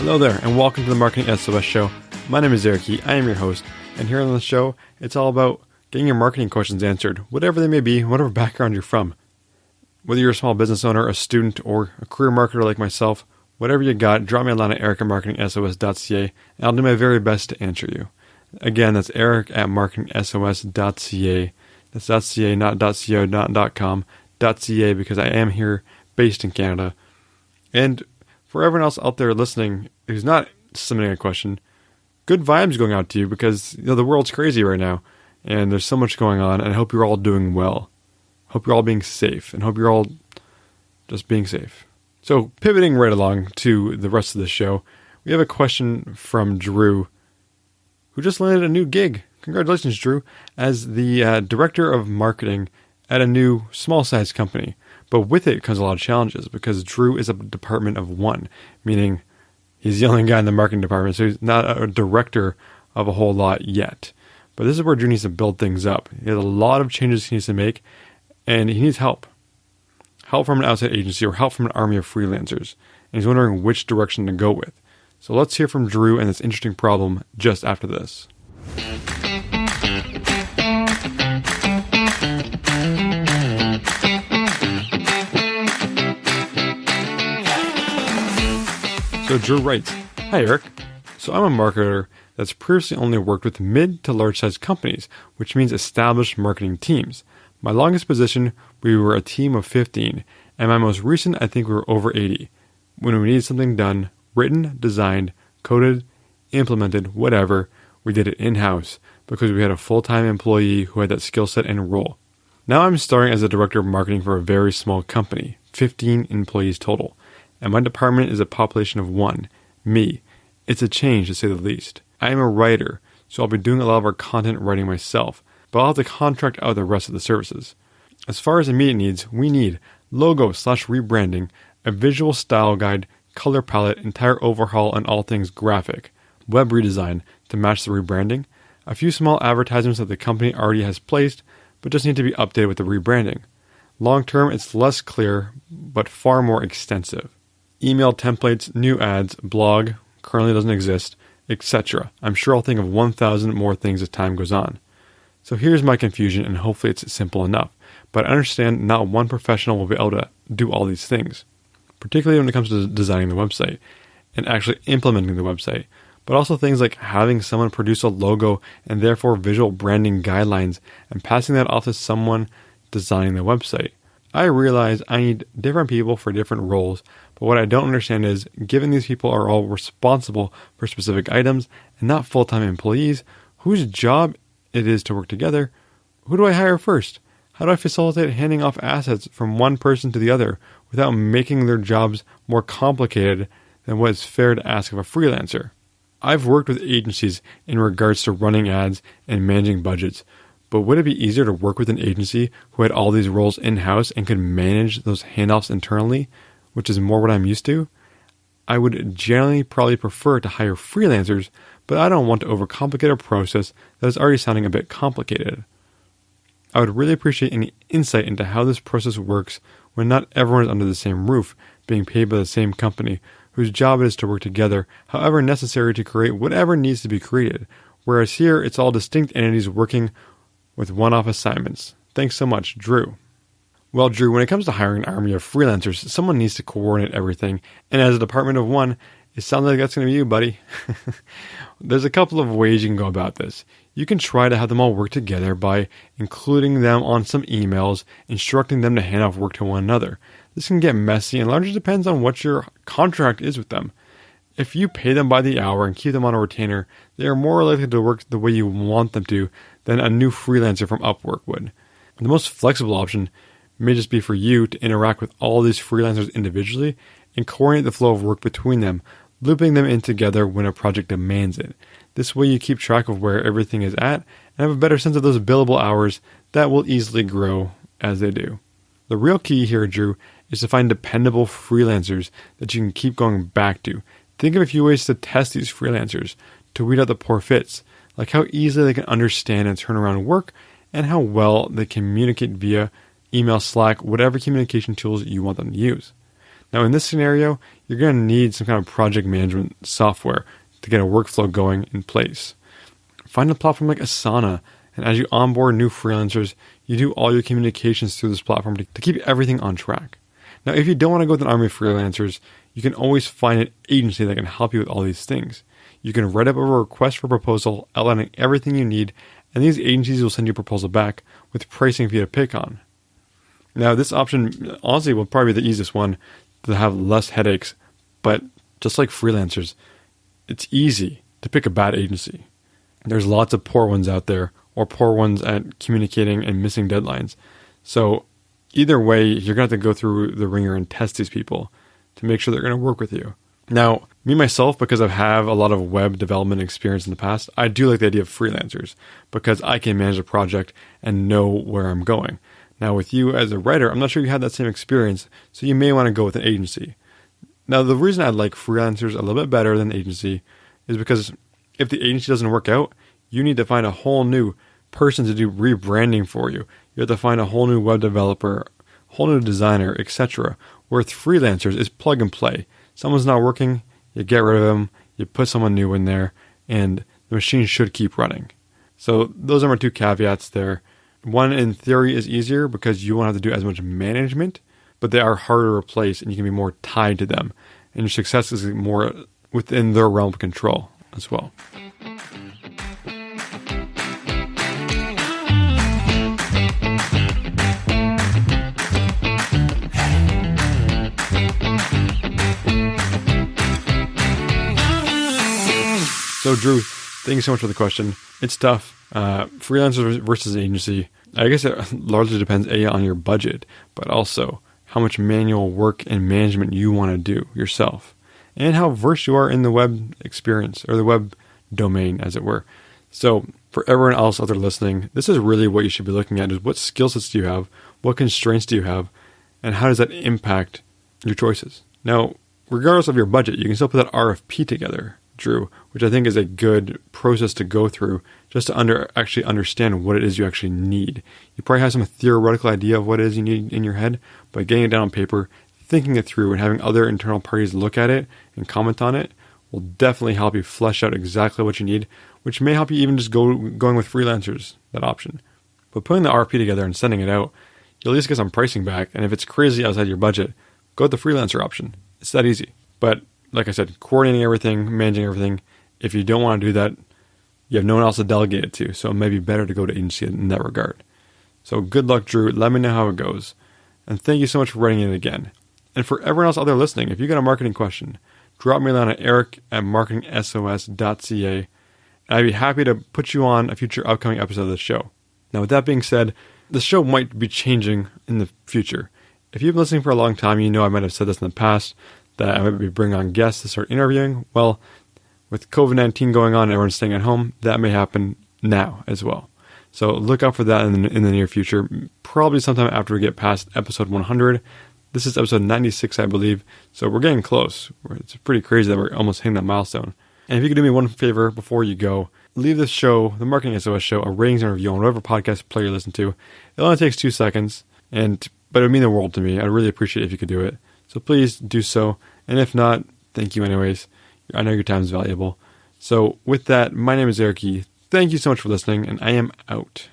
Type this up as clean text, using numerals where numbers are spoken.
Hello there, and welcome to the Marketing SOS Show. My name is Eric. I am your host, and here on the show, it's all about getting your marketing questions answered, whatever they may be, whatever background you're from. Whether you're a small business owner, a student, or a career marketer like myself, whatever you got, drop me a line at eric@marketingsos.ca, and I'll do my very best to answer you. Again, that's eric@marketingsos.ca. That's .ca, not .co, not .com, .ca, because I am here based in Canada. And for everyone else out there listening who's not submitting a question, good vibes going out to you because the world's crazy right now and there's so much going on, and I hope you're all doing well. Hope you're all being safe, and hope you're all just being safe. So pivoting right along to the rest of the show, we have a question from Drew, who just landed a new gig. Congratulations, Drew, as the director of marketing at a new small-sized company. But with it comes a lot of challenges because Drew is a department of one, meaning he's the only guy in the marketing department, so he's not a director of a whole lot yet. But this is where Drew needs to build things up. He has a lot of changes he needs to make, and he needs help. Help from an outside agency or help from an army of freelancers. And he's wondering which direction to go with. So let's hear from Drew and this interesting problem just after this. So Drew writes, "Hi Eric. So I'm a marketer that's previously only worked with mid to large size companies, which means established marketing teams. My longest position, we were a team of 15, and my most recent, I think we were over 80. When we needed something done, written, designed, coded, implemented, whatever, we did it in-house because we had a full-time employee who had that skill set and role. Now I'm starting as a director of marketing for a very small company, 15 employees total. And my department is a population of one, me. It's a change, to say the least. I am a writer, so I'll be doing a lot of our content writing myself, but I'll have to contract out the rest of the services. As far as immediate needs, we need logo/rebranding, a visual style guide, color palette, entire overhaul on all things graphic, web redesign to match the rebranding, a few small advertisements that the company already has placed, but just need to be updated with the rebranding. Long term, it's less clear, but far more extensive. Email templates, new ads, blog, currently doesn't exist, etc. I'm sure I'll think of 1,000 more things as time goes on. So here's my confusion, and hopefully it's simple enough. But I understand not one professional will be able to do all these things, particularly when it comes to designing the website and actually implementing the website, but also things like having someone produce a logo and therefore visual branding guidelines and passing that off to someone designing the website. I realize I need different people for different roles, but what I don't understand is, given these people are all responsible for specific items and not full-time employees, whose job it is to work together, who do I hire first? How do I facilitate handing off assets from one person to the other without making their jobs more complicated than what is fair to ask of a freelancer? I've worked with agencies in regards to running ads and managing budgets, but would it be easier to work with an agency who had all these roles in-house and could manage those handoffs internally, which is more what I'm used to? I would generally probably prefer to hire freelancers, but I don't want to overcomplicate a process that is already sounding a bit complicated. I would really appreciate any insight into how this process works when not everyone is under the same roof, being paid by the same company, whose job it is to work together, however necessary to create whatever needs to be created, whereas here it's all distinct entities working with one-off assignments. Thanks so much, Drew." Well, Drew, when it comes to hiring an army of freelancers, someone needs to coordinate everything, and as a department of one, it sounds like that's going to be you, buddy. There's a couple of ways you can go about this. You can try to have them all work together by including them on some emails, instructing them to hand off work to one another. This can get messy and largely depends on what your contract is with them. If you pay them by the hour and keep them on a retainer, they are more likely to work the way you want them to than a new freelancer from Upwork would. The most flexible option may just be for you to interact with all these freelancers individually and coordinate the flow of work between them, looping them in together when a project demands it. This way you keep track of where everything is at and have a better sense of those billable hours that will easily grow as they do. The real key here, Drew, is to find dependable freelancers that you can keep going back to. Think of a few ways to test these freelancers, to weed out the poor fits, like how easily they can understand and turn around work, and how well they communicate via email, Slack, whatever communication tools you want them to use. Now, in this scenario, you're going to need some kind of project management software to get a workflow going in place. Find a platform like Asana, and as you onboard new freelancers, you do all your communications through this platform to keep everything on track. Now, if you don't want to go with an army of freelancers, you can always find an agency that can help you with all these things. You can write up a request for proposal outlining everything you need, and these agencies will send you a proposal back with pricing for you to pick on. Now, this option, honestly, will probably be the easiest one to have less headaches, but just like freelancers, it's easy to pick a bad agency. There's lots of poor ones out there, or poor ones at communicating and missing deadlines. So either way, you're going to have to go through the ringer and test these people to make sure they're going to work with you. Now, me myself, because I have a lot of web development experience in the past, I do like the idea of freelancers because I can manage a project and know where I'm going. Now, with you as a writer, I'm not sure you had that same experience, so you may want to go with an agency. Now, the reason I like freelancers a little bit better than agency is because if the agency doesn't work out, you need to find a whole new person to do rebranding for you. You have to find a whole new web developer, whole new designer, etc. Where with freelancers, it's plug and play. Someone's not working, you get rid of them, you put someone new in there, and the machine should keep running. So those are my two caveats there. One, in theory, is easier because you won't have to do as much management, but they are harder to replace and you can be more tied to them. And your success is more within their realm of control as well. So Drew, thank you so much for the question. It's tough. Freelancers versus agency. I guess it largely depends on your budget, but also how much manual work and management you want to do yourself, and how versed you are in the web experience or the web domain, as it were. So for everyone else out there listening, this is really what you should be looking at: is what skill sets do you have, what constraints do you have, and how does that impact your choices? Now, regardless of your budget, you can still put that RFP together, Drew, which I think is a good process to go through just to actually understand what it is you actually need. You probably have some theoretical idea of what it is you need in your head, but getting it down on paper, thinking it through, and having other internal parties look at it and comment on it will definitely help you flesh out exactly what you need, which may help you even just going with freelancers, that option. But putting the RFP together and sending it out, you'll at least get some pricing back, and if it's crazy outside your budget, go with the freelancer option. It's that easy. But like I said, coordinating everything, managing everything, if you don't want to do that, you have no one else to delegate it to, so it may be better to go to agency in that regard. So good luck, Drew. Let me know how it goes. And thank you so much for writing it again. And for everyone else out there listening, if you got a marketing question, drop me a line at eric@marketingsos.ca, and I'd be happy to put you on a future upcoming episode of the show. Now, with that being said, the show might be changing in the future. If you've been listening for a long time, you know I might have said this in the past, that I might be bringing on guests to start interviewing. Well, with COVID-19 going on and everyone's staying at home, that may happen now as well. So look out for that in the near future, probably sometime after we get past episode 100. This is episode 96, I believe, so we're getting close. It's pretty crazy that we're almost hitting that milestone. And if you could do me one favor before you go, leave this show, the Marketing SOS show, a ratings and review on whatever podcast player you listen to. It only takes 2 seconds, but it would mean the world to me. I'd really appreciate it if you could do it. So please do so. And if not, thank you anyways. I know your time is valuable. So with that, my name is Eric Yee. Thank you so much for listening, and I am out.